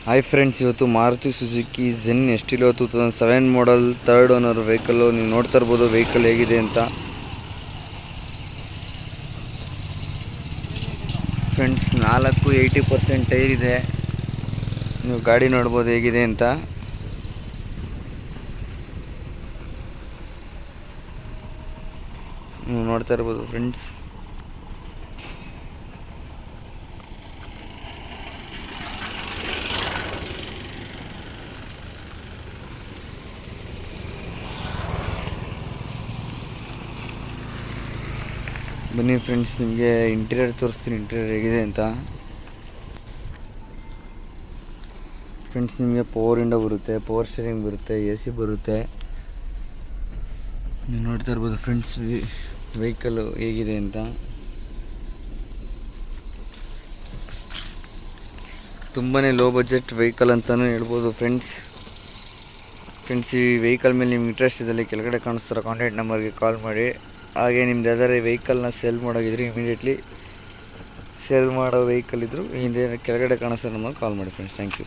Hi friends, ಇವತ್ತು Maruti Suzuki Zen Estilo 2007 ಮಾಡಲ್ third owner vehicle. ನೀವು ನೋಡ್ತಾ ಇರ್ಬೋದು ವೆಹಿಕಲ್ ಹೇಗಿದೆ ಅಂತ. ಫ್ರೆಂಡ್ಸ್, 80% ಟೈರ್ ಇದೆ. ನೀವು ಗಾಡಿ ನೋಡ್ಬೋದು ಹೇಗಿದೆ ಅಂತ. ನೀವು ನೋಡ್ತಾ ಇರ್ಬೋದು ಫ್ರೆಂಡ್ಸ್. ಬನ್ನಿ ಫ್ರೆಂಡ್ಸ್, ನಿಮಗೆ ಇಂಟೀರಿಯರ್ ತೋರಿಸ್ತೀನಿ, ಇಂಟೀರಿಯರ್ ಹೇಗಿದೆ ಅಂತ. ಫ್ರೆಂಡ್ಸ್, ನಿಮಗೆ ಪವರ್ ವಿಂಡೋ ಬರುತ್ತೆ, ಪವರ್ ಸ್ಟೀರಿಂಗ್ ಬರುತ್ತೆ, AC ಬರುತ್ತೆ. ನೀವು ನೋಡ್ತಾ ಇರ್ಬೋದು ಫ್ರೆಂಡ್ಸ್ ವೆಹಿಕಲ್ಲು ಹೇಗಿದೆ ಅಂತ. ತುಂಬಾ ಲೋ ಬಜೆಟ್ ವೆಹಿಕಲ್ ಅಂತಲೂ ಹೇಳ್ಬೋದು ಫ್ರೆಂಡ್ಸ್. ಈ ವೆಹಿಕಲ್ ಮೇಲೆ ನಿಮ್ಗೆ ಇಂಟ್ರೆಸ್ಟ್ ಇದ್ದಲ್ಲಿ ಕೆಳಗಡೆ ಕಾಣಿಸ್ತಿರೋ ಕಾಂಟ್ಯಾಕ್ಟ್ ನಂಬರ್ಗೆ ಕಾಲ್ ಮಾಡಿ. ಹಾಗೆ ನಿಮ್ದು ಯಾವ್ದಾದ್ರು ವೆಹಿಕಲ್ನ ಸೇಲ್ ಮಾಡೋಗಿದ್ರೆ ಇಮಿಡಿಯೇಟ್ಲಿ ಸೇಲ್ ಮಾಡೋ ವೆಹಿಕಲ್ ಇದ್ದರೂ ಹಿಂದೆ ಕೆಳಗಡೆ ಕಾಣಿಸೋ ನಂಬರ್ಗೆ ಕಾಲ್ ಮಾಡಿ ಫ್ರೆಂಡ್ಸ್. Thank you.